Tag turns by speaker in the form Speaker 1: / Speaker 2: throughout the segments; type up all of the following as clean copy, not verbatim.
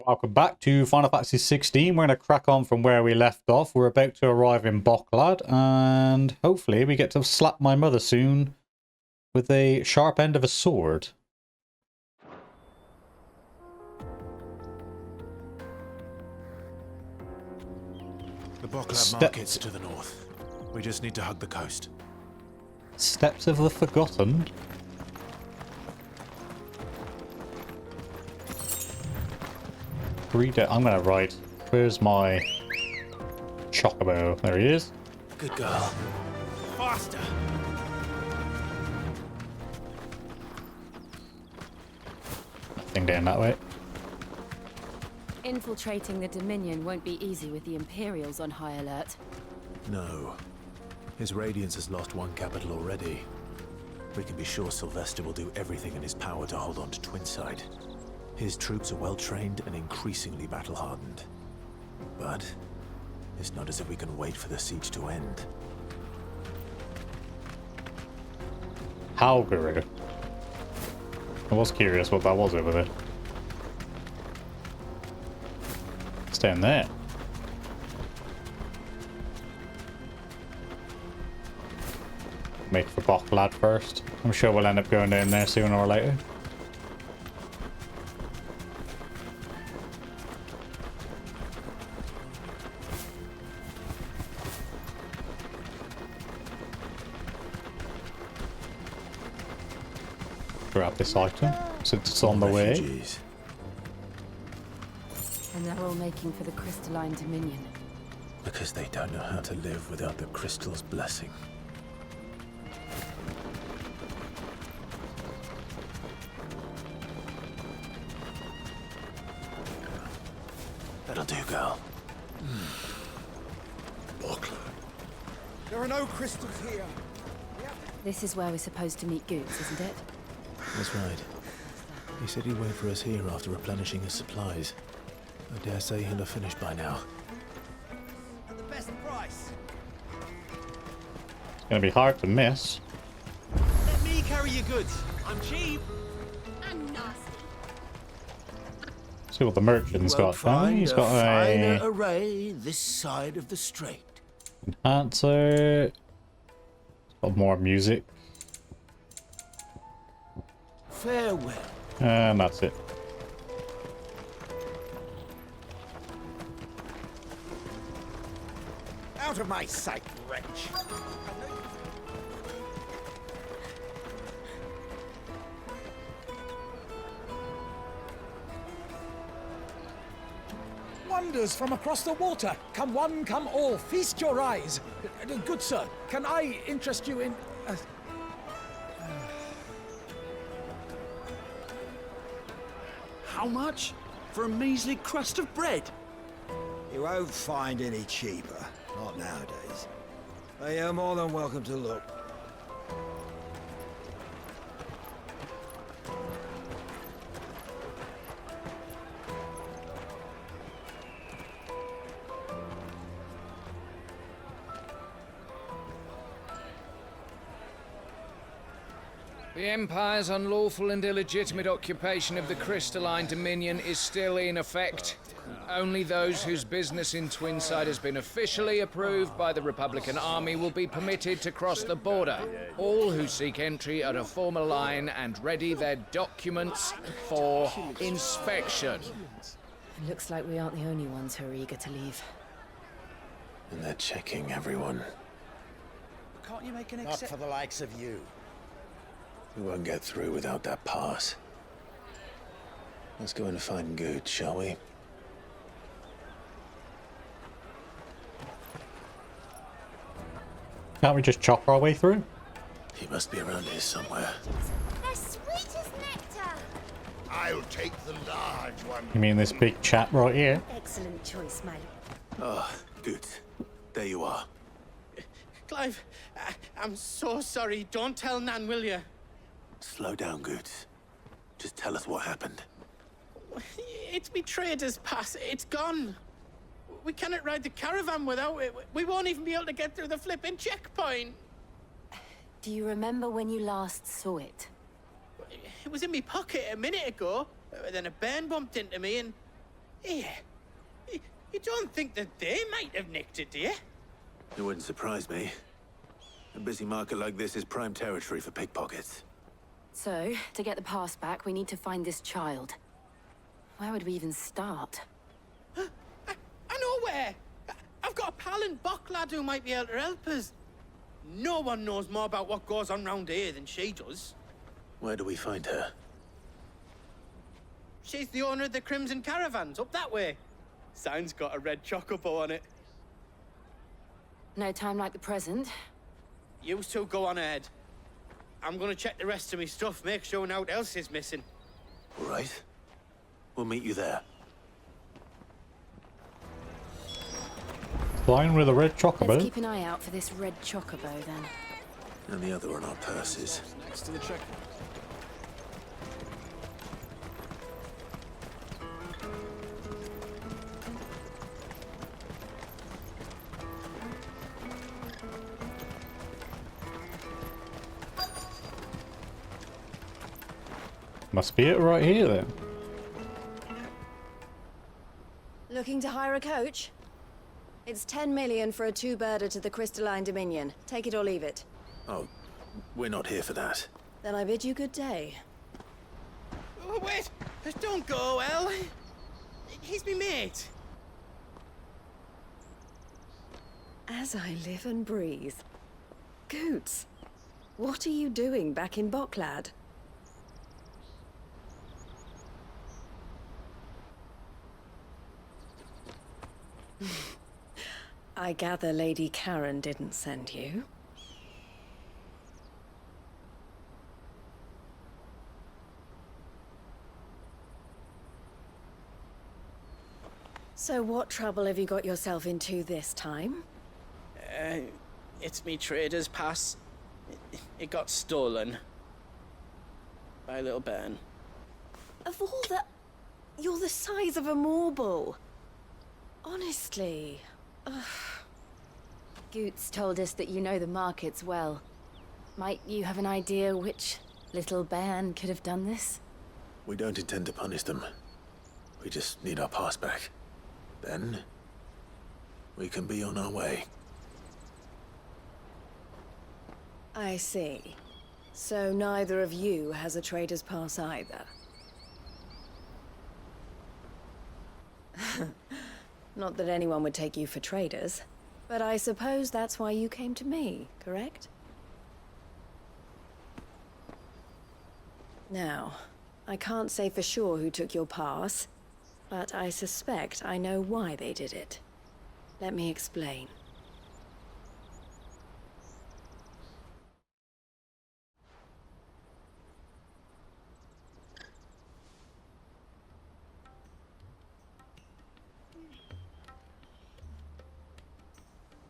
Speaker 1: Welcome back to Final Fantasy 16. We're going to crack on from where we left off. We're about to arrive in Boklad, and hopefully we get to slap my mother soon with a sharp end of a sword.
Speaker 2: The Boklad market's to the north. We just need to hug the coast.
Speaker 1: Steps of the Forgotten. I'm gonna write. Where's my chocobo? There he is.
Speaker 2: Good girl. Faster!
Speaker 1: Nothing down that way.
Speaker 3: Infiltrating the Dominion won't be easy with the Imperials on high alert.
Speaker 2: No. His Radiance has lost one capital already. We can be sure Sylvester will do everything in his power to hold on to Twinside. His troops are well trained and increasingly battle-hardened. But it's not as if we can wait for the siege to end.
Speaker 1: Halguru. I was curious what that was over there. It's down there. Make for Boklad first. I'm sure we'll end up going down there sooner or later. Grab this item since it's on the way.
Speaker 3: And they're all making for the Crystalline Dominion.
Speaker 2: Because they don't know how to live without the crystal's blessing. That'll do, girl.
Speaker 4: There are no crystals here.
Speaker 3: This is where we're supposed to meet Goots, isn't it?
Speaker 2: That's right. He said he'd wait for us here after replenishing his supplies. I dare say he'll have finished by now.
Speaker 4: At the best price.
Speaker 1: It's gonna be hard to miss.
Speaker 4: Let me carry your goods. I'm cheap.
Speaker 3: And nasty.
Speaker 1: See what the merchant's got. He's got
Speaker 5: finer
Speaker 1: a
Speaker 5: array this side of the strait.
Speaker 1: enhancer. Got more music.
Speaker 5: Farewell.
Speaker 1: And that's it.
Speaker 4: Out of my sight, wretch. Wonders from across the water. Come one, come all. Feast your eyes. Good sir, can I interest you in...
Speaker 5: How much? For a measly crust of bread?
Speaker 6: You won't find any cheaper. Not nowadays. But you're more than welcome to look.
Speaker 7: The Empire's unlawful and illegitimate occupation of the Crystalline Dominion is still in effect. Only those whose business in Twinside has been officially approved by the Republican Army will be permitted to cross the border. All who seek entry are to form a line and ready their documents for inspection.
Speaker 3: It looks like we aren't the only ones who are eager to leave.
Speaker 2: And they're checking everyone.
Speaker 4: Can't you make an
Speaker 6: Not
Speaker 4: exception?
Speaker 6: for the likes of you.
Speaker 2: We won't get through without that pass. Let's go and find Good, shall we?
Speaker 1: Can't we just chop our way through?
Speaker 2: He must be around here somewhere.
Speaker 8: They're sweet as nectar.
Speaker 6: I'll take the large one.
Speaker 1: You mean this big chap right here?
Speaker 8: Excellent choice, my lord.
Speaker 2: Ah, Good. There you are.
Speaker 9: Clive, I'm so sorry. Don't tell Nan, will you?
Speaker 2: Slow down, Good. Just tell us what happened.
Speaker 9: It's me trader's pass. It's gone. We cannot ride the caravan without it. We won't even be able to get through the flipping checkpoint.
Speaker 3: Do you remember when you last saw it?
Speaker 9: It was in my pocket a minute ago. Then a bairn bumped into me and... Here. You don't think that they might have nicked it, do you?
Speaker 2: It wouldn't surprise me. A busy market like this is prime territory for pickpockets.
Speaker 3: So, to get the pass back, we need to find this child. Where would we even start?
Speaker 9: I know where! I've got a pal in Bocklad who might be able to help us. No one knows more about what goes on round here than she does.
Speaker 2: Where do we find her?
Speaker 9: She's the owner of the Crimson Caravans, up that way. Sign's got a red chocobo on it.
Speaker 3: No time like the present.
Speaker 9: You two go on ahead. I'm gonna check the rest of my stuff, make sure naught else is missing.
Speaker 2: All right. We'll meet you there.
Speaker 1: Flying with a red
Speaker 3: Let's
Speaker 1: chocobo.
Speaker 3: keep an eye out for this red chocobo, then.
Speaker 2: And the other on our purses.
Speaker 5: Next to the check.
Speaker 1: Must be it right here then.
Speaker 8: Looking to hire a coach? It's 10 million for a two-birder to the Crystalline Dominion. Take it or leave it.
Speaker 2: Oh, we're not here for that.
Speaker 8: Then I bid you good day.
Speaker 9: Oh, wait! Don't go, El. He's me mate.
Speaker 8: As I live and breathe. Goots, what are you doing back in Bocklad? I gather Lady Karen didn't send you. So what trouble have you got yourself into this time?
Speaker 9: It's me trader's pass. It got stolen. By a little bairn.
Speaker 8: Of all the... You're the size of a marble. Honestly. Ugh.
Speaker 3: Goots told us that you know the markets well. Might you have an idea which little bairn could have done this?
Speaker 2: We don't intend to punish them. We just need our pass back. Then, we can be on our way.
Speaker 8: I see. So neither of you has a trader's pass either. Not that anyone would take you for traders, but I suppose that's why you came to me, correct? Now, I can't say for sure who took your pass, but I suspect I know why they did it. Let me explain.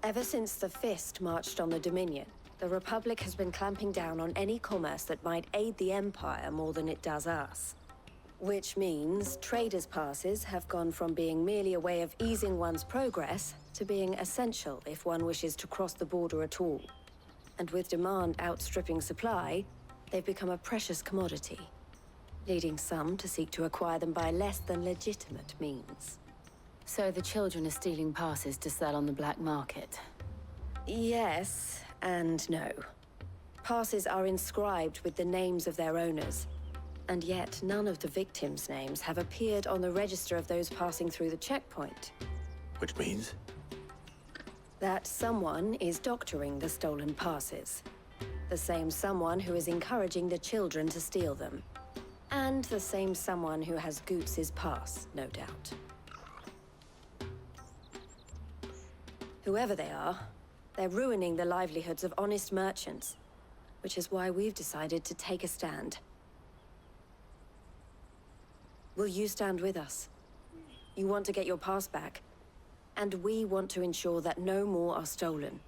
Speaker 8: Ever since the Fist marched on the Dominion, the Republic has been clamping down on any commerce that might aid the Empire more than it does us. Which means traders' passes have gone from being merely a way of easing one's progress to being essential if one wishes to cross the border at all. And with demand outstripping supply, they've become a precious commodity, leading some to seek to acquire them by less than legitimate means.
Speaker 3: So the children are stealing passes to sell on the black market.
Speaker 8: Yes and no. Passes are inscribed with the names of their owners, and yet none of the victims' names have appeared on the register of those passing through the checkpoint.
Speaker 2: Which means?
Speaker 8: That someone is doctoring the stolen passes. The same someone who is encouraging the children to steal them. And the same someone who has Goots' pass, no doubt. Whoever they are, they're ruining the livelihoods of honest merchants, which is why we've decided to take a stand. Will you stand with us? You want to get your pass back, and we want to ensure that no more are stolen.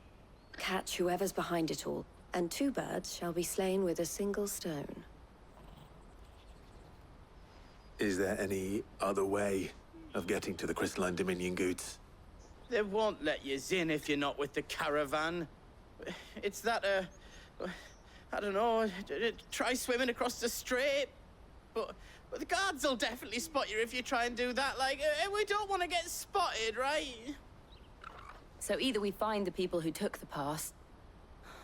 Speaker 8: Catch whoever's behind it all, and two birds shall be slain with a single stone.
Speaker 2: Is there any other way of getting to the Crystalline Dominion, Goots?
Speaker 9: They won't let you in if you're not with the caravan. It's that, I don't know, try swimming across the strait. But But the guards will definitely spot you if you try and do that. Like, we don't want to get spotted, right?
Speaker 3: So either we find the people who took the pass,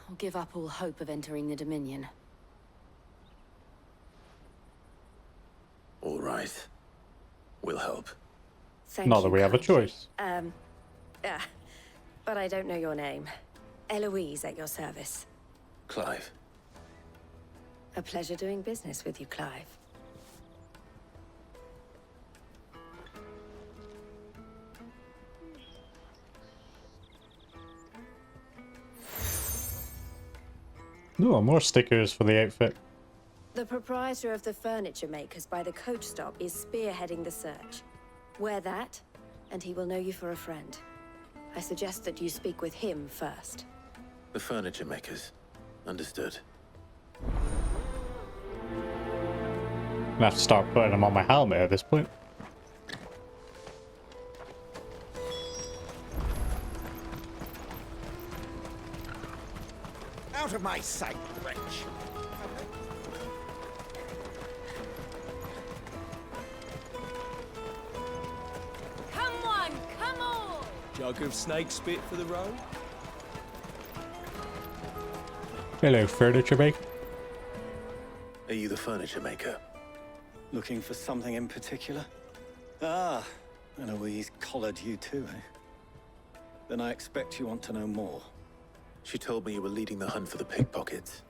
Speaker 3: or give up all hope of entering the Dominion.
Speaker 2: All right. We'll help.
Speaker 8: Thank
Speaker 1: Not
Speaker 8: you
Speaker 1: that we have a
Speaker 8: kindly.
Speaker 1: choice.
Speaker 8: Yeah. But I don't know your name. Eloise at your service.
Speaker 2: Clive.
Speaker 8: A pleasure doing business with you, Clive.
Speaker 1: No, more stickers for the outfit.
Speaker 8: The proprietor of the furniture makers by the coach stop is spearheading the search. Wear that, and he will know you for a friend. I suggest that you speak with him first.
Speaker 2: The furniture makers. Understood.
Speaker 1: I'm gonna have to start putting them on my helmet at this point.
Speaker 4: Out of my sight, wretch!
Speaker 3: Come on!
Speaker 10: Jug of snake spit for the road?
Speaker 1: Hello, furniture maker.
Speaker 2: Are you the furniture maker?
Speaker 11: Looking for something in particular? Ah, Eloise collared you too, eh? Then I expect you want to know more.
Speaker 2: She told me you were leading the hunt for the pickpockets.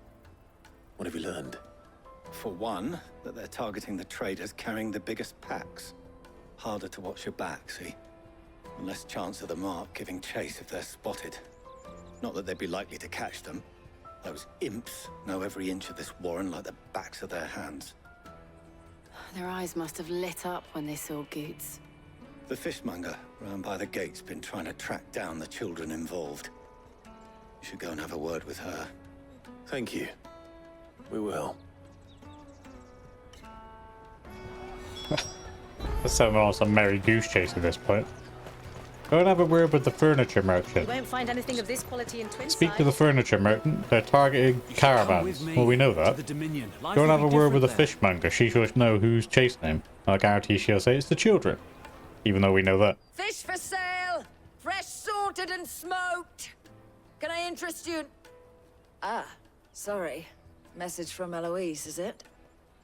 Speaker 2: What have you learned?
Speaker 11: For one, that they're targeting the traders carrying the biggest packs. Harder to watch your back, see? And less chance of the mark giving chase if they're spotted. Not that they'd be likely to catch them. Those imps know every inch of this warren like the backs of their hands.
Speaker 3: Their eyes must have lit up when they saw Goots.
Speaker 11: The fishmonger round by the gate's been trying to track down the children involved. You should go and have a word with her.
Speaker 2: Thank you. We will.
Speaker 1: Let's have on some Merry Goose Chase at this point. Go and have a word with the furniture merchant.
Speaker 12: You won't find anything of this quality in Twinside.
Speaker 1: Speak to the furniture merchant. They're targeting caravans. Well, we know that. Go and have a word with the fishmonger. She should know who's chasing him. I guarantee she'll say it's the children. Even though we know that.
Speaker 13: Fish for sale! Fresh sorted and smoked! Can I interest you in... Ah, sorry. Message from Eloise, is it?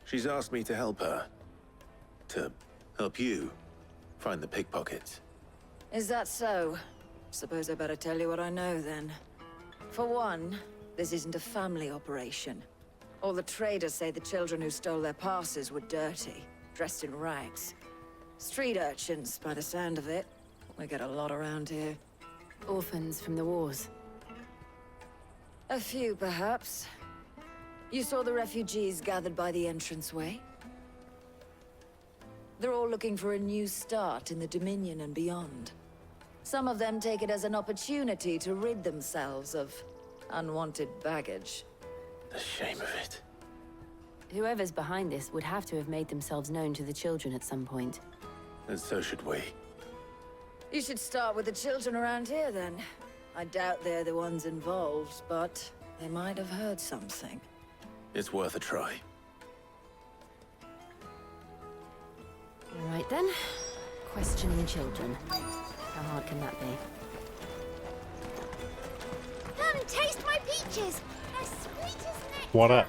Speaker 2: She's asked me to help her. To help you find the pickpockets.
Speaker 13: Is that so? Suppose I better tell you what I know, then. For one, this isn't a family operation. All the traders say the children who stole their passes were dirty, dressed in rags. Street urchins, by the sound of it. We get a lot around here.
Speaker 3: Orphans from the wars.
Speaker 13: A few, perhaps. You saw the refugees gathered by the entranceway? They're all looking for a new start in the Dominion and beyond. Some of them take it as an opportunity to rid themselves of unwanted baggage.
Speaker 2: The shame of it.
Speaker 3: Whoever's behind this would have to have made themselves known to the children at some point.
Speaker 2: And so should we.
Speaker 13: You should start with the children around here, then. I doubt they're the ones involved, but they might have heard something.
Speaker 2: It's worth a try.
Speaker 3: All right, then. Questioning children. How hard can that be?
Speaker 14: Come, taste my peaches! They're sweet as nectar!
Speaker 1: What up?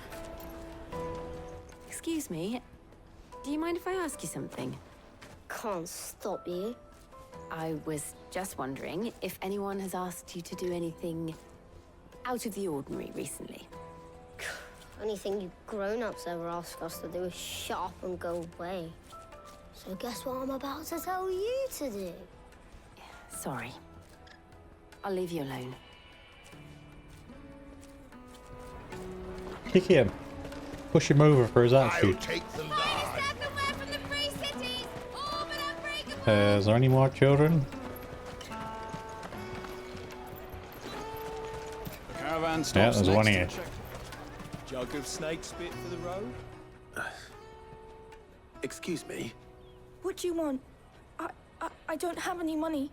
Speaker 3: Excuse me. Do you mind if I ask you something?
Speaker 14: Can't stop you.
Speaker 3: I was just wondering if anyone has asked you to do anything out of the ordinary recently.
Speaker 14: Anything you grown-ups ever ask us to do is shut up and go away. So guess what I'm about to tell you to do?
Speaker 3: Sorry. I'll leave you alone.
Speaker 1: Kick him. Push him over for his attitude. Is there any more children?
Speaker 10: Caravan stops
Speaker 1: Yeah, there's one here.
Speaker 10: Jug of snake spit for the road?
Speaker 2: Excuse me?
Speaker 12: What do you want? I don't have any money.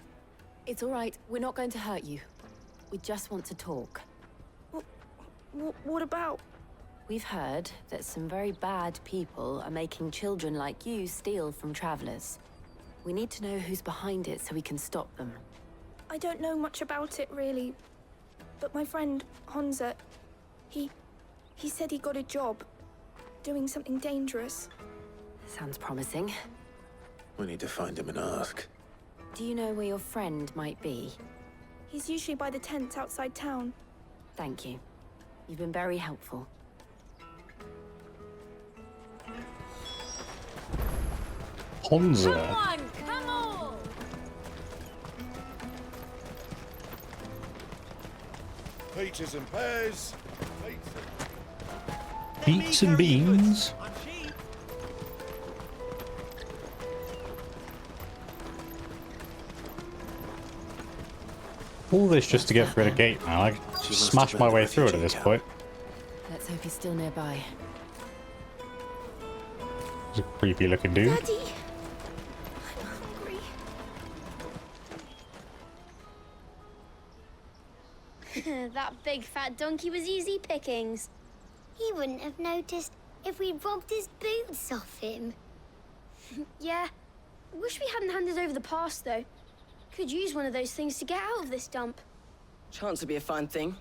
Speaker 3: It's all right. We're not going to hurt you. We just want to talk.
Speaker 12: What about?
Speaker 3: We've heard that some very bad people are making children like you steal from travelers. We need to know who's behind it so we can stop them.
Speaker 12: I don't know much about it, really. But my friend, Honza, he said he got a job doing something dangerous.
Speaker 3: Sounds promising.
Speaker 2: We need to find him and ask.
Speaker 3: Do you know where your friend might be?
Speaker 12: He's usually by the tents outside town.
Speaker 3: Thank you. You've been very helpful.
Speaker 1: Honza.
Speaker 3: Come on, come on!
Speaker 15: Peaches and pears.
Speaker 1: Beets and beans. All this just to get through the gate now. I smashed my way through it at this point.
Speaker 3: Let's hope he's still nearby.
Speaker 1: He's a creepy looking dude.
Speaker 12: Daddy! I'm hungry.
Speaker 14: That big fat donkey was easy pickings. He wouldn't have noticed if we'd robbed his boots off him.
Speaker 16: Yeah. Wish we hadn't handed over the pass, though. Could use one of those things to get out of this dump.
Speaker 17: Chance would be a fine thing.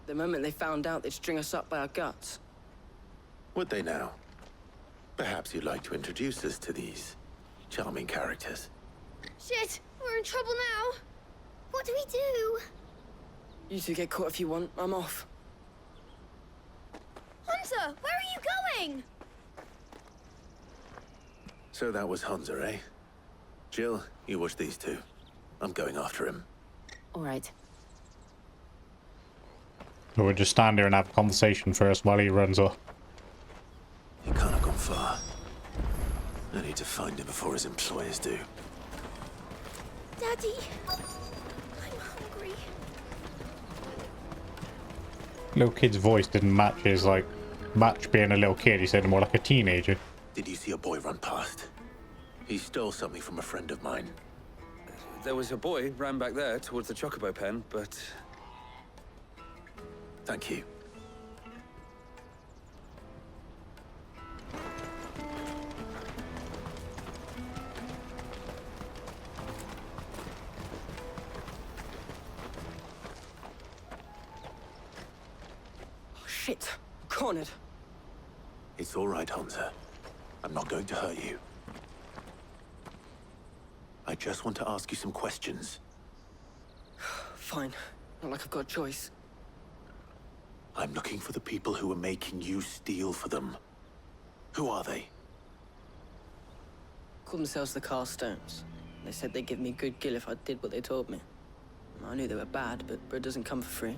Speaker 17: The moment they found out, they'd string us up by our guts.
Speaker 2: Would they now? Perhaps you'd like to introduce us to these charming characters.
Speaker 16: Shit, we're in trouble now.
Speaker 14: What do we do?
Speaker 17: You two get caught if you want. I'm off.
Speaker 16: Hunter, where are you going?
Speaker 2: So that was Honza, eh? Jill, you watch these two. I'm going after him.
Speaker 3: All right.
Speaker 1: So we'll just stand here and have a conversation first while he runs off.
Speaker 2: He can't have gone far. I need to find him before his employers do.
Speaker 16: Daddy, I'm hungry.
Speaker 1: Little kid's voice didn't match his, match being a little kid. He said more like a teenager.
Speaker 2: Did you see a boy run past? He stole something from a friend of mine.
Speaker 18: There was a boy ran back there towards the chocobo pen, but...
Speaker 2: Thank you.
Speaker 17: Oh, shit. Cornered.
Speaker 2: It's all right, Honza. I'm not going to hurt you. I just want to ask you some questions.
Speaker 17: Fine. Not like I've got a choice.
Speaker 2: I'm looking for the people who are making you steal for them. Who are they?
Speaker 17: Called themselves the Carstones. They said they'd give me good gill if I did what they told me. I knew they were bad, but bread doesn't come for free.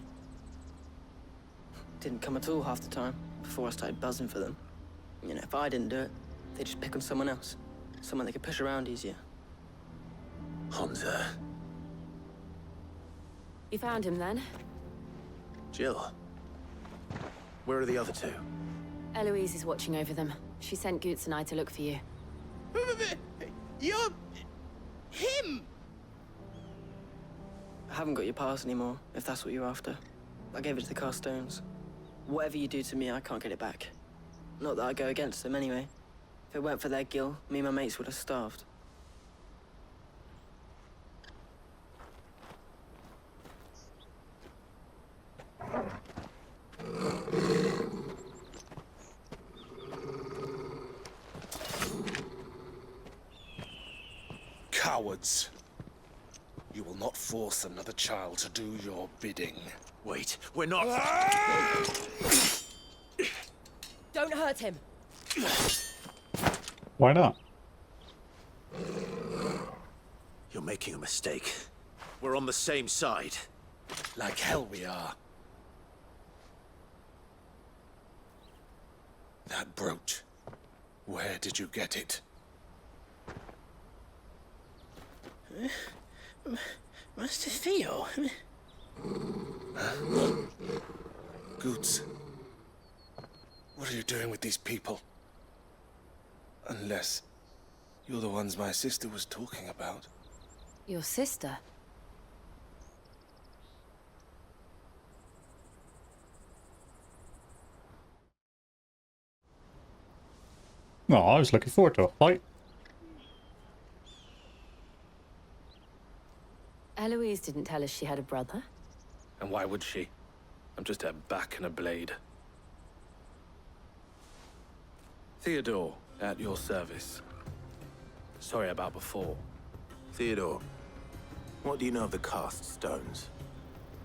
Speaker 17: Didn't come at all half the time, before I started buzzing for them. You know, if I didn't do it, they'd just pick on someone else. Someone they could push around easier.
Speaker 2: Honza.
Speaker 3: You found him then?
Speaker 2: Jill. Where are the other two?
Speaker 3: Eloise is watching over them. She sent Goots and I to look for you.
Speaker 9: You're... him!
Speaker 17: I haven't got your pass anymore, if that's what you're after. I gave it to the Carstones. Whatever you do to me, I can't get it back. Not that I go against them anyway. If it weren't for their gill, me and my mates would have starved.
Speaker 15: Cowards. You will not force another child to do your bidding.
Speaker 2: Wait, we're not...
Speaker 3: Don't hurt him.
Speaker 1: Why not?
Speaker 2: You're making a mistake. We're on the same side.
Speaker 15: Like hell we are. That brooch. Where did you get it?
Speaker 9: Master Theo?
Speaker 15: Goots. What are you doing with these people? Unless you're the ones my sister was talking about.
Speaker 3: Your sister?
Speaker 1: No, I was looking forward to a fight.
Speaker 3: Eloise didn't tell us she had a brother.
Speaker 19: And why would she? I'm just her back and a blade. Theodore, at your service. Sorry about before.
Speaker 2: Theodore, what do you know of the cast stones?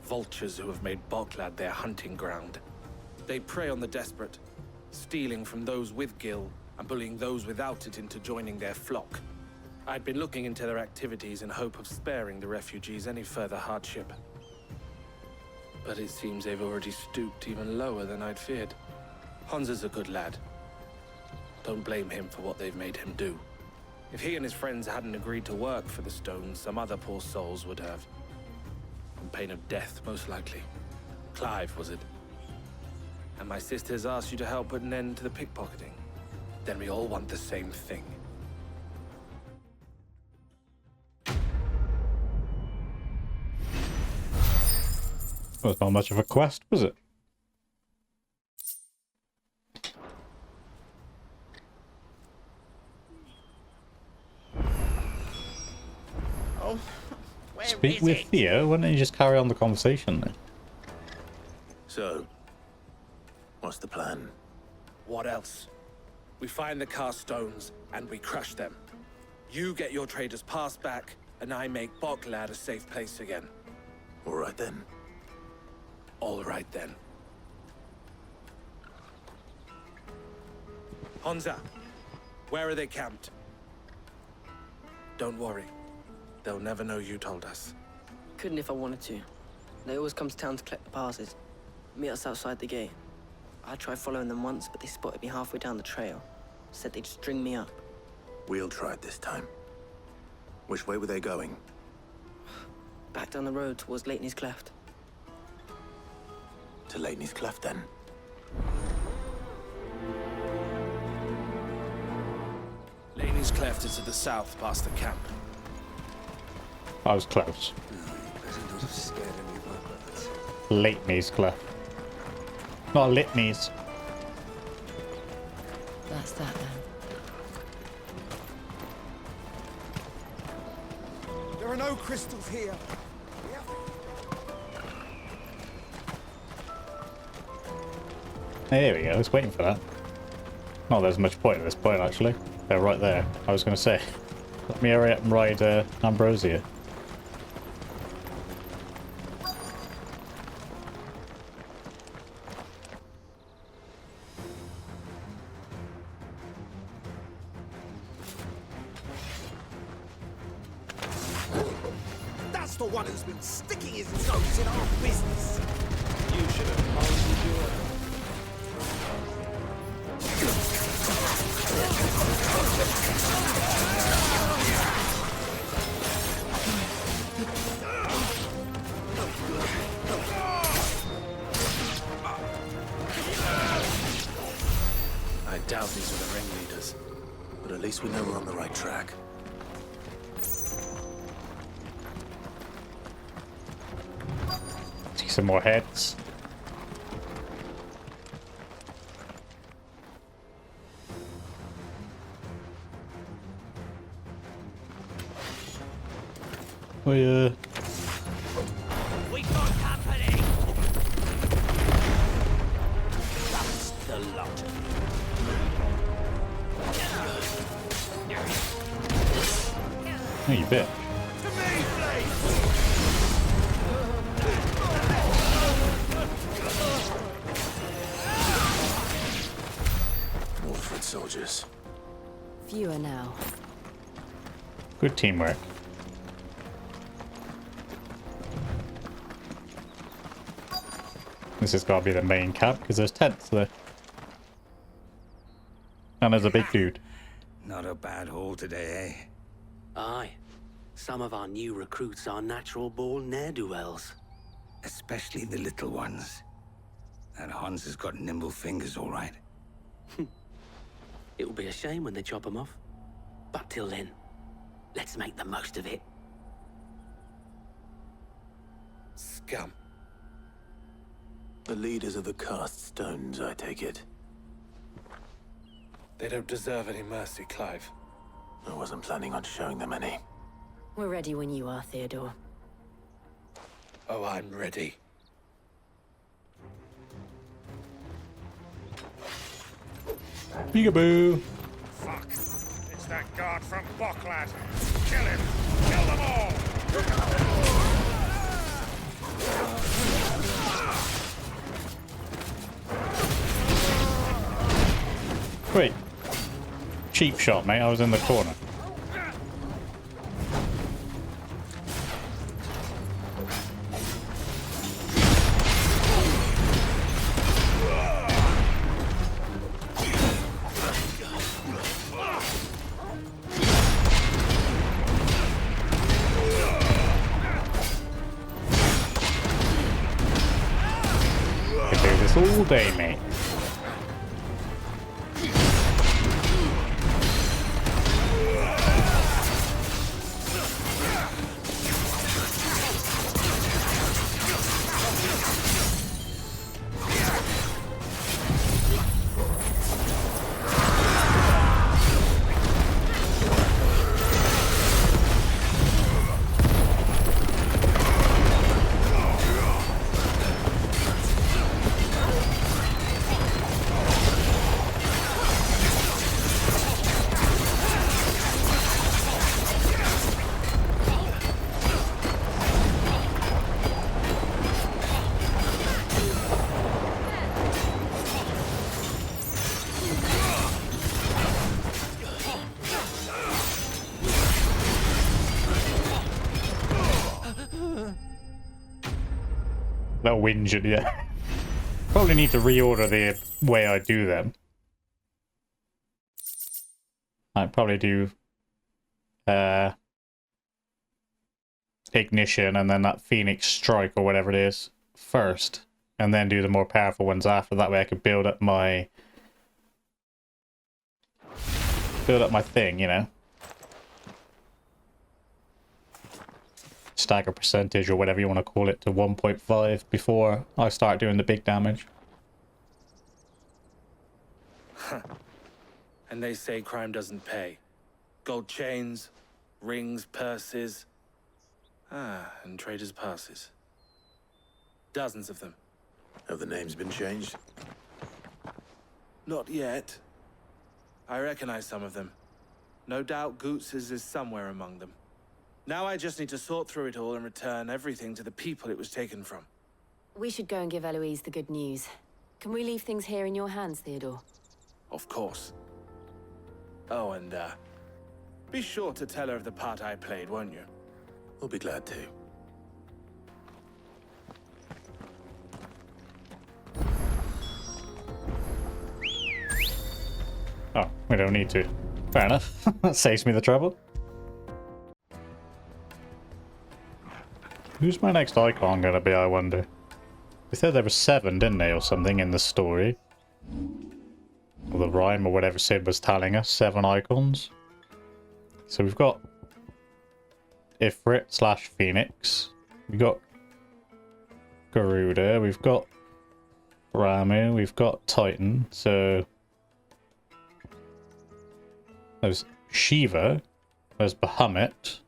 Speaker 19: Vultures who have made Boklad their hunting ground. They prey on the desperate, stealing from those with gil and bullying those without it into joining their flock. I'd been looking into their activities in hope of sparing the refugees any further hardship. But it seems they've already stooped even lower than I'd feared. Hans is a good lad. Don't blame him for what they've made him do. If he and his friends hadn't agreed to work for the stones, some other poor souls would have. On pain of death, most likely. Clive, was it? And my sisters asked you to help put an end to the pickpocketing. Then we all want the same thing.
Speaker 1: Well, it's not much of a quest, was it?
Speaker 9: Oh, where
Speaker 1: Speak
Speaker 9: is
Speaker 1: with
Speaker 9: it?
Speaker 1: Theo. Why don't you just carry on the conversation then?
Speaker 2: So, what's the plan?
Speaker 19: What else? We find the cast stones, and we crush them. You get your trader's pass back, and I make Boklad a safe place again.
Speaker 2: All right then.
Speaker 19: All right then. Honza, where are they camped? Don't worry. They'll never know you told us.
Speaker 17: Couldn't if I wanted to. They always come to town to collect the passes. Meet us outside the gate. I tried following them once, but they spotted me halfway down the trail. Said they'd string me up.
Speaker 2: We'll try it this time. Which way were they going?
Speaker 17: Back down the road towards Leighton's Cleft.
Speaker 2: To Leighton's Cleft, then.
Speaker 19: Laney's Cleft is to the south, past the camp.
Speaker 1: I was close. Leighton's Cleft. Not Litney's.
Speaker 3: That's that then.
Speaker 4: There are no crystals here.
Speaker 1: There we go. I was waiting for that. Not there's much point at this point, actually. They're right there. I was going to say. Let me hurry up and ride Ambrosia.
Speaker 4: That's the one who's been sticking his nose in our business.
Speaker 10: You should have minded your...
Speaker 2: I doubt these are the ringleaders. But at least we know we're on the right track.
Speaker 1: See some more heads. We
Speaker 4: got company. That's the lot.
Speaker 1: Oh, you bet.
Speaker 4: To me, please.
Speaker 2: More foot soldiers.
Speaker 3: Fewer now.
Speaker 1: Good teamwork. This has got to be the main camp because there's tents there. And there's a big dude.
Speaker 6: Not a bad haul today, eh?
Speaker 20: Aye. Some of our new recruits are natural-born ne'er-do-wells.
Speaker 6: Especially the little ones. That Hans has got nimble fingers, all right.
Speaker 20: It'll be a shame when they chop them off. But till then, let's make the most of it.
Speaker 19: Scum.
Speaker 2: The leaders of the cast stones, I take it.
Speaker 19: They don't deserve any mercy, Clive.
Speaker 2: I wasn't planning on showing them any.
Speaker 13: We're ready when you are, Theodore.
Speaker 19: Oh, I'm ready.
Speaker 1: Peekaboo.
Speaker 21: Fuck. It's that guard from Boklad. Kill him. Kill them all.
Speaker 1: Wait. Cheap shot, mate. I was in the corner. I can do this all day, mate. That'll whinge at you. Probably need to reorder the way I do them. I'd probably do Ignition and then that Phoenix Strike or whatever it is first, and then do the more powerful ones after. That way I could build up my thing, you know. Stagger percentage or whatever you want to call it to 1.5 before I start doing the big damage.
Speaker 19: And they say crime doesn't pay. Gold chains, rings, purses. And traders' passes. Dozens of them.
Speaker 2: Have the names been changed?
Speaker 19: Not yet. I recognize some of them. No doubt Goots's is somewhere among them. Now I just need to sort through it all and return everything to the people it was taken from.
Speaker 3: We should go and give Eloise the good news. Can we leave things here in your hands, Theodore?
Speaker 19: Of course. Oh, and, be sure to tell her of the part I played, won't you?
Speaker 2: We'll be glad to.
Speaker 1: Oh, we don't need to. Fair enough. That saves me the trouble. Who's my next icon gonna be, I wonder? They said there were 7, didn't they, or something in the story? Or the rhyme or whatever Sid was telling us, 7 icons. So we've got Ifrit / Phoenix. We've got Garuda. We've got Ramu. We've got Titan. So there's Shiva. There's Bahamut.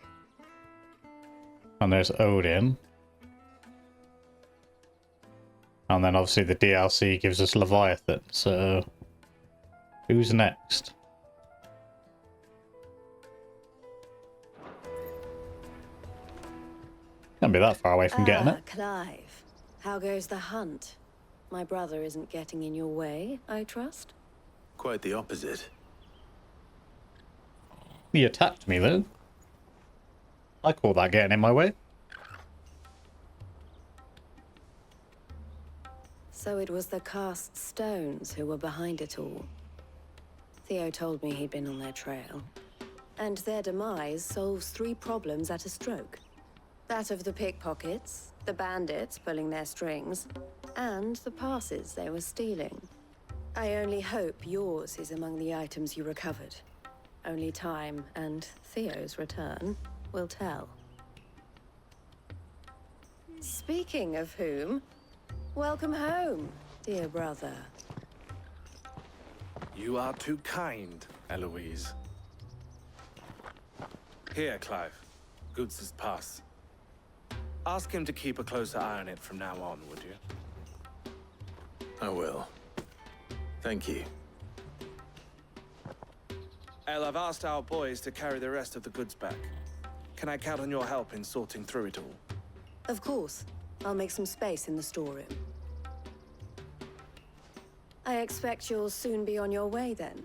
Speaker 1: And there's Odin. And then obviously the DLC gives us Leviathan. So who's next? Can't be that far away from getting it.
Speaker 8: Clive. How goes the hunt? My brother isn't getting in your way, I trust?
Speaker 2: Quite the opposite.
Speaker 1: He attacked me though. I call that getting in my way.
Speaker 8: So it was the cast stones who were behind it all. Theo told me he'd been on their trail. And their demise solves 3 problems at a stroke. That of the pickpockets, the bandits pulling their strings, and the passes they were stealing. I only hope yours is among the items you recovered. Only time and Theo's return will tell. Speaking of whom, welcome home, dear brother.
Speaker 19: You are too kind, Eloise. Here, Clive. Goots' pass. Ask him to keep a closer eye on it from now on, would you?
Speaker 2: I will. Thank you.
Speaker 19: El, I've asked our boys to carry the rest of the goods back. Can I count on your help in sorting through it all?
Speaker 13: Of course. I'll make some space in the storeroom. I expect you'll soon be on your way then.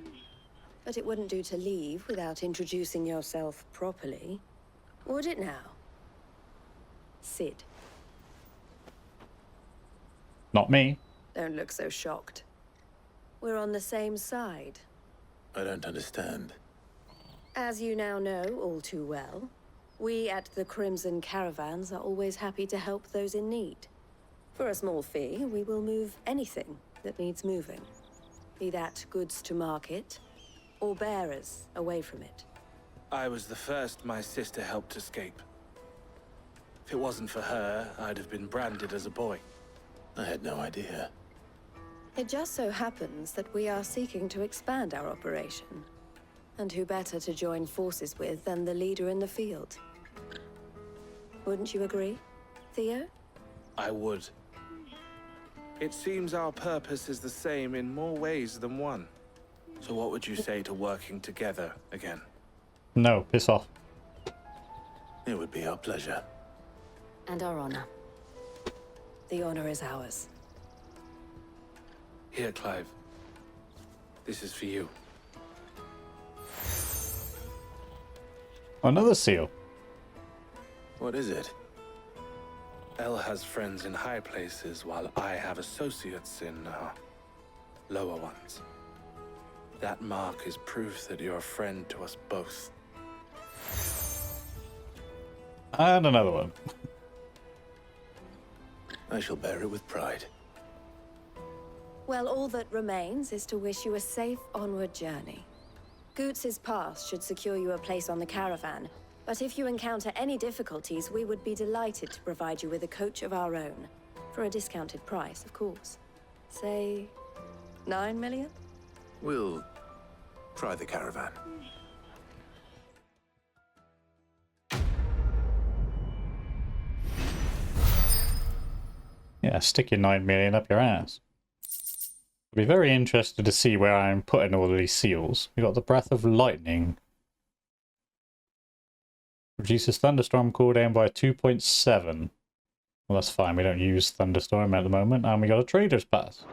Speaker 13: But it wouldn't do to leave without introducing yourself properly. Would it now? Sid.
Speaker 1: Not me.
Speaker 13: Don't look so shocked. We're on the same side.
Speaker 2: I don't understand.
Speaker 13: As you now know all too well, we at the Crimson Caravans are always happy to help those in need. For a small fee, we will move anything that needs moving. Be that goods to market, or bearers away from it.
Speaker 19: I was the first my sister helped escape. If it wasn't for her, I'd have been branded as a boy.
Speaker 2: I had no idea.
Speaker 13: It just so happens that we are seeking to expand our operation. And who better to join forces with than the leader in the field? Wouldn't you agree, Theo?
Speaker 19: I would. It seems our purpose is the same in more ways than one. So what would you say to working together again?
Speaker 1: No, piss off.
Speaker 2: It would be our pleasure.
Speaker 3: And our honor.
Speaker 13: The honor is ours.
Speaker 19: Here, Clive. This is for you.
Speaker 1: Another seal.
Speaker 2: What is it?
Speaker 19: El has friends in high places, while I have associates in, lower ones. That mark is proof that you're a friend to us both.
Speaker 1: And another one.
Speaker 2: I shall bear it with pride.
Speaker 13: Well, all that remains is to wish you a safe onward journey. Goots' pass should secure you a place on the caravan, but if you encounter any difficulties, we would be delighted to provide you with a coach of our own. For a discounted price, of course. Say, 9 million?
Speaker 2: We'll try the caravan.
Speaker 1: Yeah, stick your 9 million up your ass. I'll be very interested to see where I'm putting all of these seals. We got the Breath of Lightning. Reduces Thunderstorm cooldown by 2.7. Well, that's fine. We don't use Thunderstorm at the moment. And we got a Trader's Pass.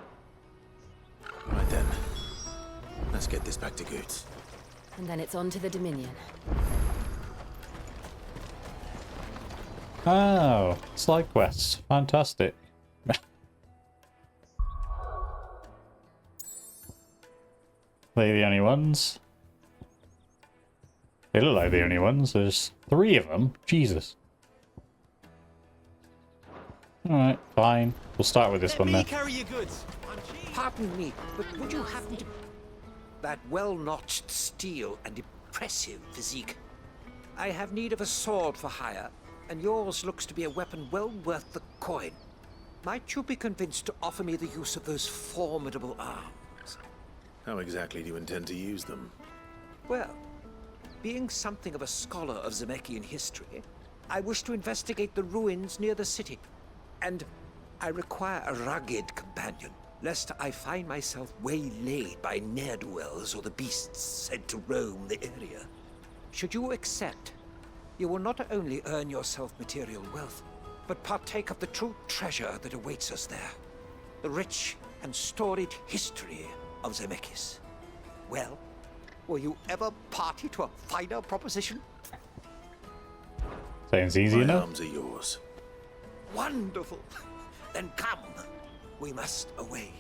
Speaker 2: Right then. Let's get this back to Goots.
Speaker 3: And then it's on to the Dominion.
Speaker 1: Oh, side quests. Fantastic. They the only ones? They look like the only ones. There's 3 of them. Jesus. Alright, fine. We'll start with this one then.
Speaker 7: Carry your goods. Pardon me, but would you happen to... That well-notched steel and impressive physique. I have need of a sword for hire, and yours looks to be a weapon well worth the coin. Might you be convinced to offer me the use of those formidable arms?
Speaker 2: How exactly do you intend to use them?
Speaker 7: Well, being something of a scholar of Zemeckis history, I wish to investigate the ruins near the city. And I require a rugged companion, lest I find myself waylaid by ne'er-do-wells or the beasts said to roam the area. Should you accept, you will not only earn yourself material wealth, but partake of the true treasure that awaits us there. The rich and storied history of Zemeckis. Well, were you ever party to a finer proposition?
Speaker 1: Sounds easy
Speaker 2: My
Speaker 1: enough.
Speaker 2: arms are yours.
Speaker 7: Wonderful. Then come. We must away.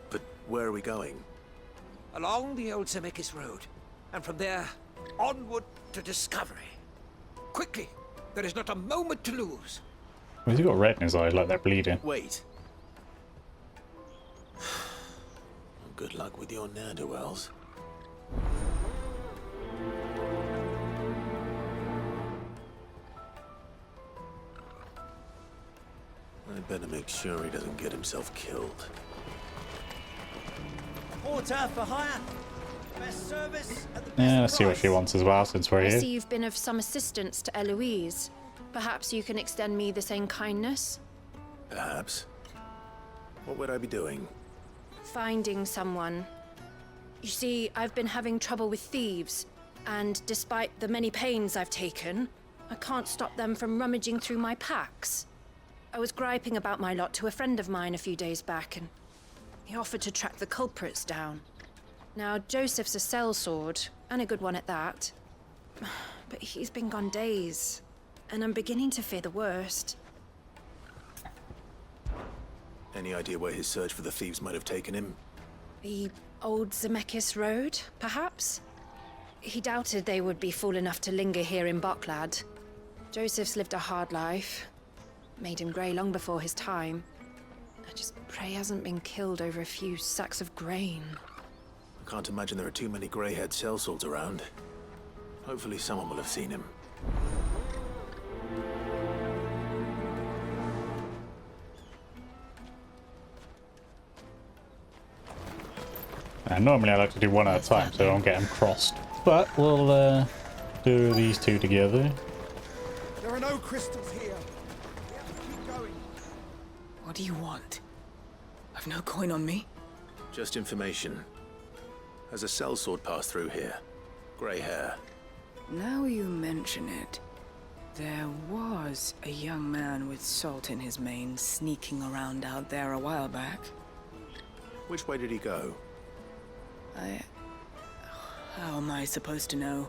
Speaker 2: But where are we going?
Speaker 7: Along the old Zemeckis road, and from there, onward to discovery. Quickly! There is not a moment to lose.
Speaker 1: He's got red in his eyes like they're bleeding.
Speaker 2: Wait. Good luck with your ne'er-do-wells. I'd better make sure he doesn't get himself killed.
Speaker 6: Porter for hire. Best service at the best
Speaker 1: Yeah, let's see what
Speaker 6: price.
Speaker 1: she wants as well, since we're
Speaker 16: I
Speaker 1: here.
Speaker 16: see you've been of some assistance to Eloise. Perhaps you can extend me the same kindness?
Speaker 2: Perhaps. What would I be doing?
Speaker 16: Finding someone. You see, I've been having trouble with thieves, and despite the many pains I've taken, I can't stop them from rummaging through my packs. I was griping about my lot to a friend of mine a few days back, and he offered to track the culprits down. Now, Joseph's a sellsword, and a good one at that. But he's been gone days, and I'm beginning to fear the worst.
Speaker 2: Any idea where his search for the thieves might have taken him?
Speaker 16: The old Zemeckis Road, perhaps? He doubted they would be fool enough to linger here in Boklad. Joseph's lived a hard life. Made him grey long before his time. I just pray he hasn't been killed over a few sacks of grain.
Speaker 2: I can't imagine there are too many grey-haired sellswords around. Hopefully someone will have seen him.
Speaker 1: And normally I like to do one at a time so I don't get them crossed. But we'll do these two together.
Speaker 4: There are no crystals here. We have to keep going.
Speaker 5: What do you want? I've no coin on me.
Speaker 2: Just information. Has a sellsword passed through here? Grey hair.
Speaker 5: Now you mention it, there was a young man with salt in his mane sneaking around out there a while back.
Speaker 2: Which way did he go?
Speaker 5: How am I supposed to know?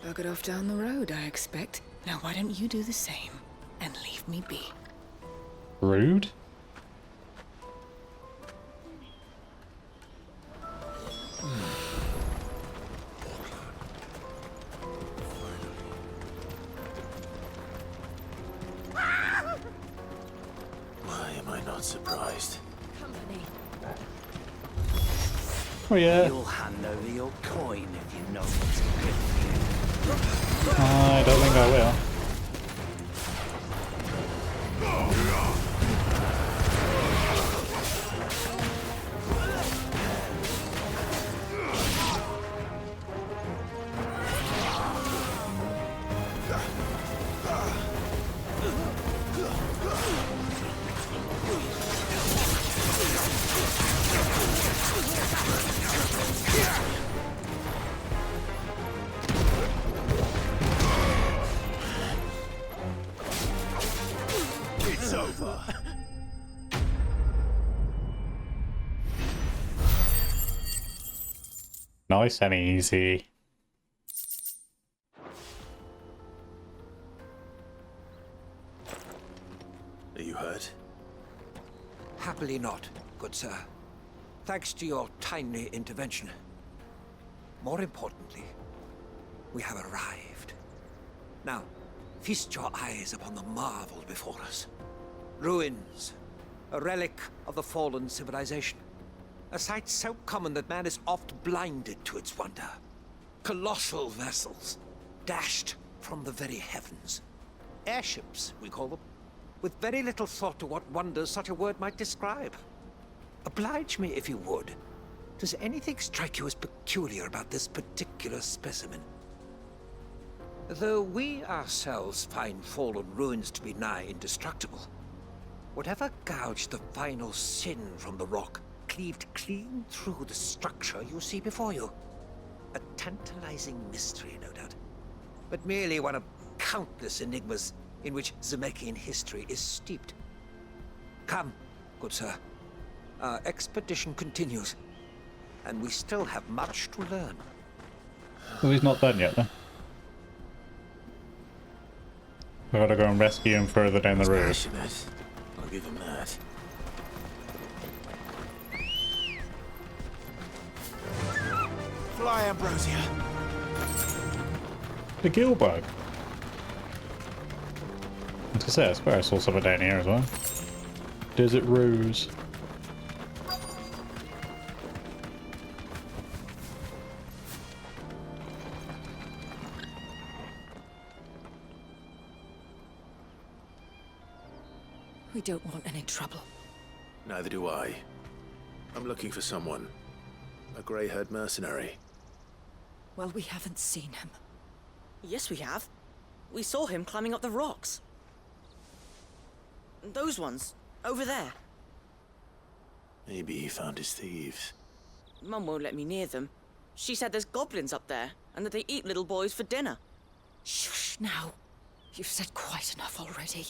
Speaker 5: Buggered off down the road, I expect. Now why don't you do the same and leave me be?
Speaker 1: Rude?
Speaker 2: Why am I not surprised?
Speaker 3: Company.
Speaker 1: Oh yeah.
Speaker 6: You'll hand over your coin if you know what's good for you.
Speaker 1: I don't think I will.
Speaker 6: It's over.
Speaker 1: Nice and easy.
Speaker 2: Are you hurt?
Speaker 7: Happily not, good sir. Thanks to your timely intervention. More importantly, we have arrived. Now, feast your eyes upon the marvel before us. Ruins, a relic of the fallen civilization. A sight so common that man is oft blinded to its wonder. Colossal vessels, dashed from the very heavens. Airships, we call them, with very little thought to what wonders such a word might describe. Oblige me if you would. Does anything strike you as peculiar about this particular specimen? Though we ourselves find fallen ruins to be nigh indestructible, whatever gouged the final sin from the rock cleaved clean through the structure you see before you. A tantalizing mystery, no doubt, but merely one of countless enigmas in which Zemeckis history is steeped. Come, good sir. Our expedition continues, and we still have much to learn.
Speaker 1: Well, he's not done yet, though. We gotta go and rescue him further down the road.
Speaker 2: Passionate. I'll give him that.
Speaker 6: Fly, Ambrosia.
Speaker 1: The gill bug. As I say, I swear I saw something down here as well. Desert Rose.
Speaker 5: We don't want any trouble.
Speaker 2: Neither do I. I'm looking for someone. A grey-haired mercenary.
Speaker 11: Well, we haven't seen him.
Speaker 17: Yes, we have. We saw him climbing up the rocks. Those ones, over there.
Speaker 2: Maybe he found his thieves.
Speaker 17: Mum won't let me near them. She said there's goblins up there, and that they eat little boys for dinner.
Speaker 11: Shush now. You've said quite enough already.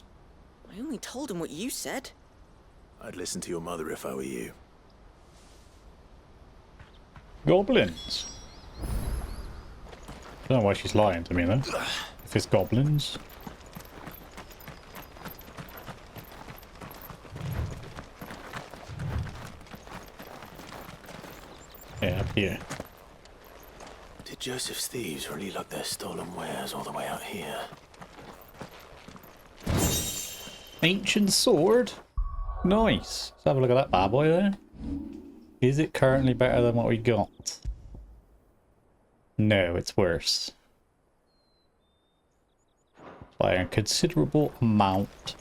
Speaker 17: I only told him what you said.
Speaker 2: I'd listen to your mother if I were you.
Speaker 1: Goblins. Don't know why she's lying to me though. If it's goblins. Yeah, up here.
Speaker 2: Did Joseph's thieves really lug their stolen wares all the way out here?
Speaker 1: Ancient sword. Nice. Let's have a look at that bad boy there. Is it currently better than what we got? No, it's worse. By a considerable amount.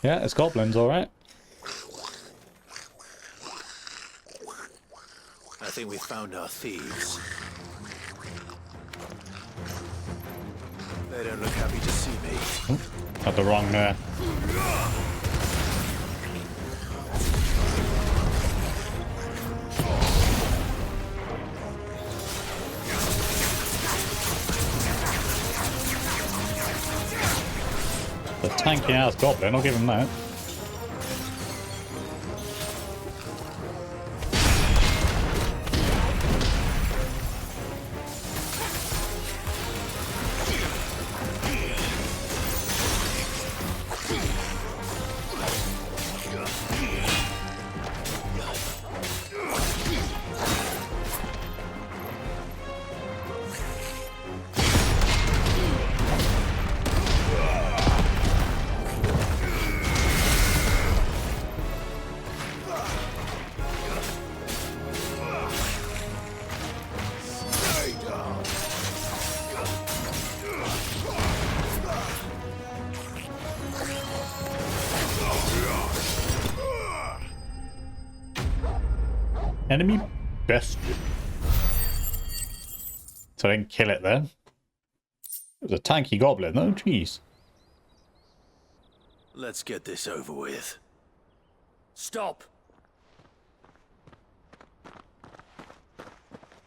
Speaker 1: Yeah, it's goblins, alright.
Speaker 2: I think we found our thieves. They don't look happy to see me.
Speaker 1: Had the wrong The tanky ass goblin, I'll give him that. Enemy bestial. So I didn't kill it then. It was a tanky goblin though, jeez.
Speaker 2: Let's get this over with.
Speaker 22: Stop!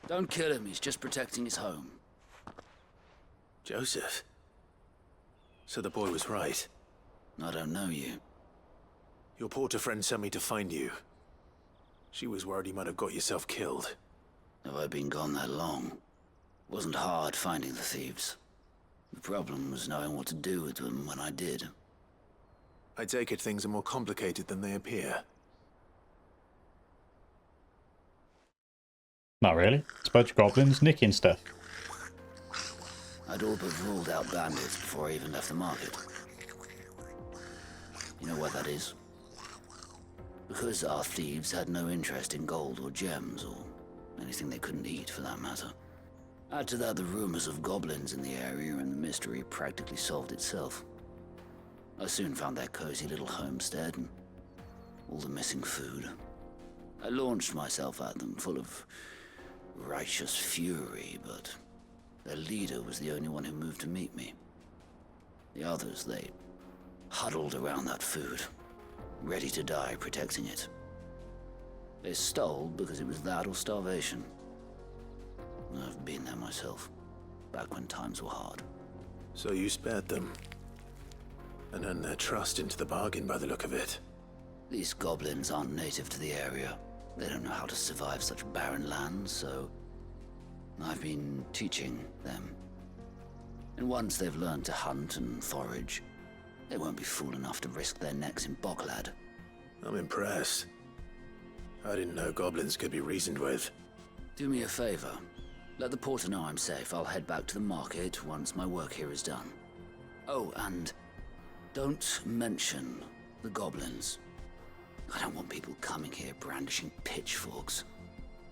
Speaker 22: Don't kill him, he's just protecting his home.
Speaker 2: Joseph? So the boy was right.
Speaker 22: I don't know you.
Speaker 2: Your porter friend sent me to find you. She was worried you might have got yourself killed.
Speaker 22: Have I been gone that long? It wasn't hard finding the thieves. The problem was knowing what to do with them when I did.
Speaker 2: I take it things are more complicated than they appear.
Speaker 1: Not really. It's a bunch of goblins nicking stuff.
Speaker 22: I'd all but ruled out bandits before I even left the market. You know what that is? Because our thieves had no interest in gold or gems, or anything they couldn't eat for that matter. Add to that the rumors of goblins in the area, and the mystery practically solved itself. I soon found their cozy little homestead, and all the missing food. I launched myself at them, full of righteous fury, but their leader was the only one who moved to meet me. The others, they huddled around that food, ready to die protecting it. They stole because it was that or starvation. I've been there myself, back when times were hard.
Speaker 2: So you spared them, and earned their trust into the bargain by the look of it.
Speaker 22: These goblins aren't native to the area. They don't know how to survive such barren lands, so I've been teaching them. And once they've learned to hunt and forage, they won't be fool enough to risk their necks in Boklad.
Speaker 2: I'm impressed. I didn't know goblins could be reasoned with.
Speaker 22: Do me a favor. Let the porter know I'm safe. I'll head back to the market once my work here is done. Oh, and don't mention the goblins. I don't want people coming here brandishing pitchforks.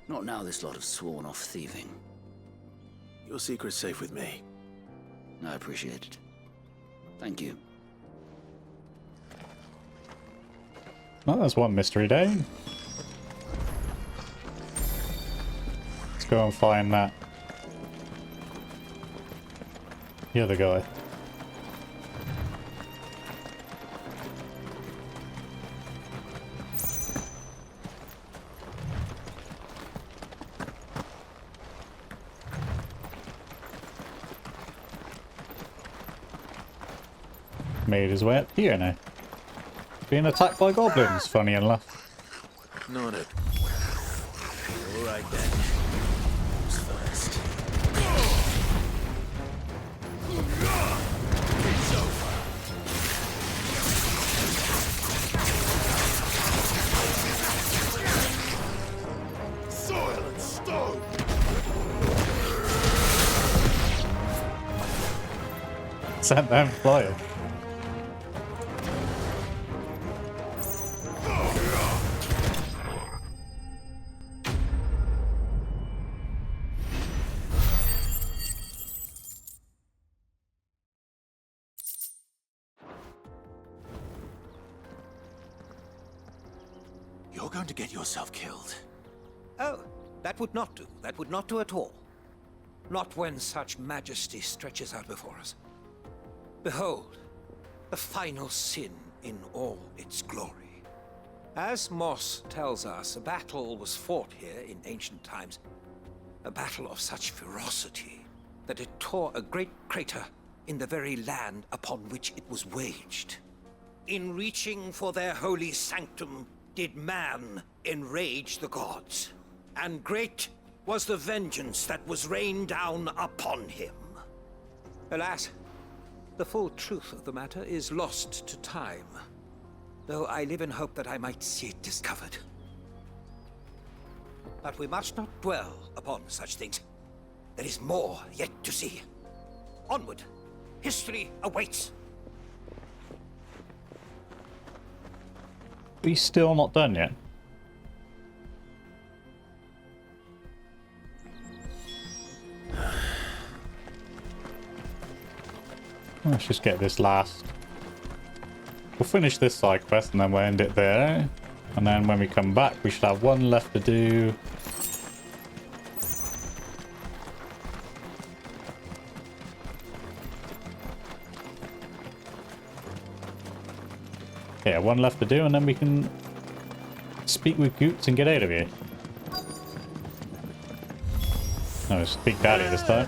Speaker 22: Not now this lot have sworn off thieving.
Speaker 2: Your secret's safe with me.
Speaker 22: I appreciate it. Thank you.
Speaker 1: Well, that's one mystery day. Let's go and find that. The other guy. Made his way up here now. Being attacked by goblins, funny enough.
Speaker 2: Noted. All right then. Who's first? It's over. Soil and stone.
Speaker 1: Sent them flying.
Speaker 2: You're going to get yourself killed.
Speaker 7: Oh, that would not do. That would not do at all. Not when such majesty stretches out before us. Behold, the final sin in all its glory. As Moss tells us, a battle was fought here in ancient times. A battle of such ferocity that it tore a great crater in the very land upon which it was waged. In reaching for their holy sanctum, did man enrage the gods, and great was the vengeance that was rained down upon him. Alas, the full truth of the matter is lost to time, though I live in hope that I might see it discovered. But we must not dwell upon such things. There is more yet to see. Onward! History awaits!
Speaker 1: We still not done yet. Let's just get this last. We'll finish this side quest and then we'll end it there. And then when we come back, we should have one left to do. Yeah, one left to do, and then we can speak with Goots and get out of here. No, speak Daddy this time.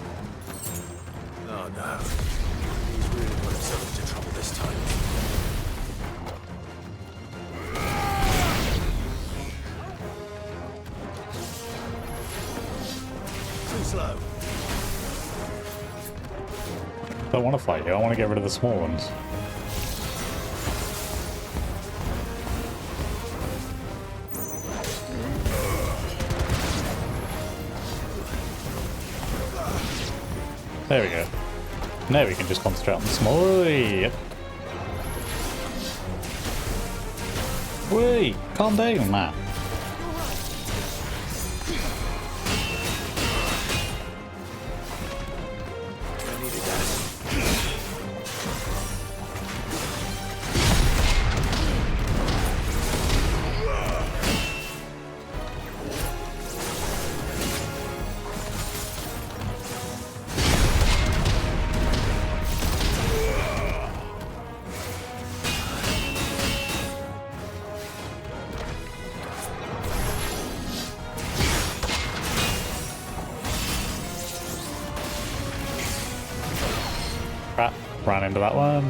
Speaker 2: Oh no. He's really put himself into trouble this time. Too slow.
Speaker 1: Don't want to fight you, I want to get rid of the small ones. There we go. Now we can just concentrate on the small. Yep. Wait, calm down, man. Crap, ran into that one.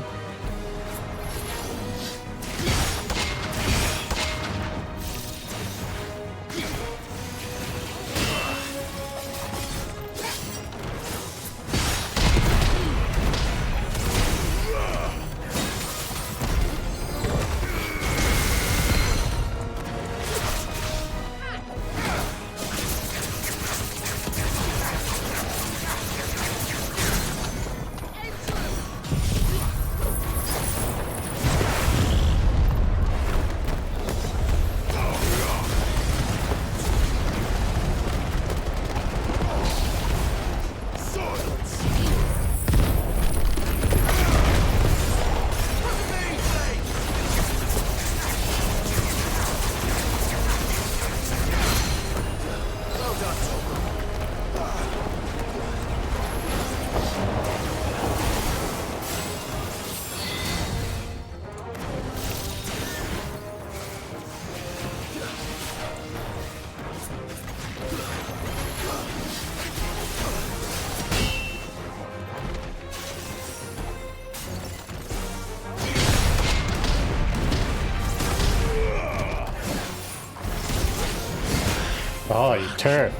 Speaker 1: Oh, you turd.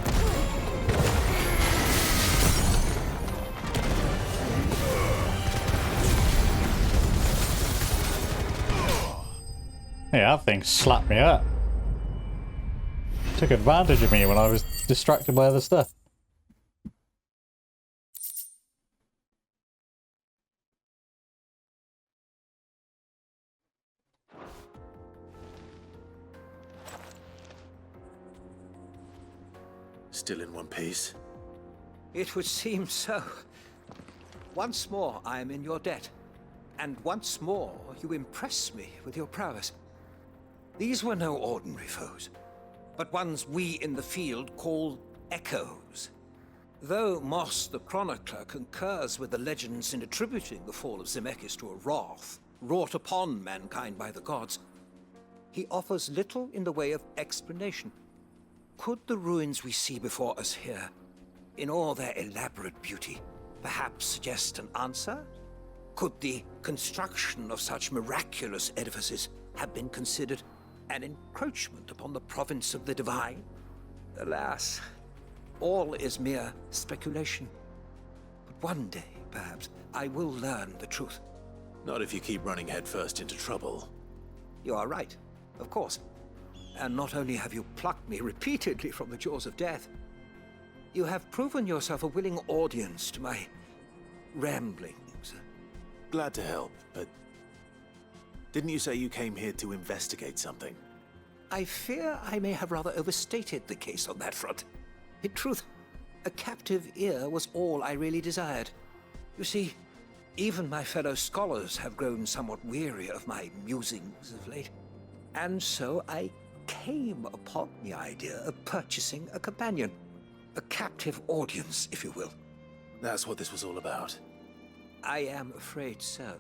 Speaker 1: Yeah, that thing slapped me up. Took advantage of me when I was distracted by other stuff.
Speaker 2: Still in one piece?
Speaker 7: It would seem so. Once more, I am in your debt. And once more, you impress me with your prowess. These were no ordinary foes, but ones we in the field call Echoes. Though Moss the Chronicler concurs with the legends in attributing the fall of Zemeckis to a wrath wrought upon mankind by the gods, he offers little in the way of explanation. Could the ruins we see before us here, in all their elaborate beauty, perhaps suggest an answer? Could the construction of such miraculous edifices have been considered an encroachment upon the province of the divine? Alas, all is mere speculation. But one day, perhaps, I will learn the truth.
Speaker 2: Not if you keep running headfirst into trouble.
Speaker 7: You are right, of course. And not only have you plucked me repeatedly from the jaws of death, you have proven yourself a willing audience to my ramblings.
Speaker 2: Glad to help, but didn't you say you came here to investigate something?
Speaker 7: I fear I may have rather overstated the case on that front. In truth, a captive ear was all I really desired. You see, even my fellow scholars have grown somewhat weary of my musings of late. And so I came upon the idea of purchasing a companion. A captive audience, if you will.
Speaker 2: That's what this was all about.
Speaker 7: I am afraid so.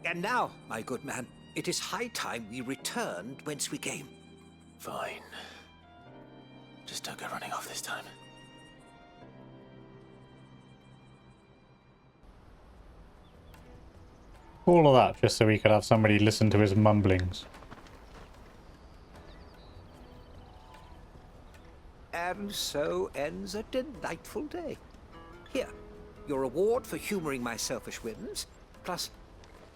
Speaker 7: And now, my good man, it is high time we returned whence we came.
Speaker 2: Fine. Just don't go running off this time.
Speaker 1: All of that just so we could have somebody listen to his mumblings.
Speaker 7: And so ends a delightful day. Here, your reward for humoring my selfish whims, plus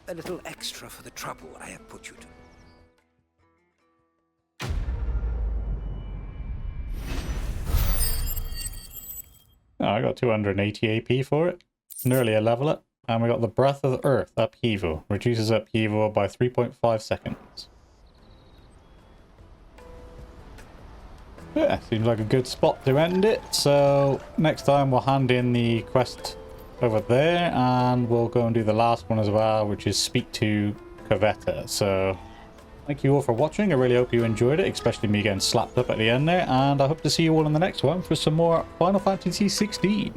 Speaker 7: a little extra for the trouble I have put you to.
Speaker 1: Oh, I got 280 AP for it. An earlier level it. And we got the Breath of the Earth upheaval. Reduces upheaval by 3.5 seconds. Yeah, seems like a good spot to end it. So next time we'll hand in the quest over there and we'll go and do the last one as well, which is speak to Cavetta. So thank you all for watching. I really hope you enjoyed it, especially me getting slapped up at the end there. And I hope to see you all in the next one for some more Final Fantasy 16.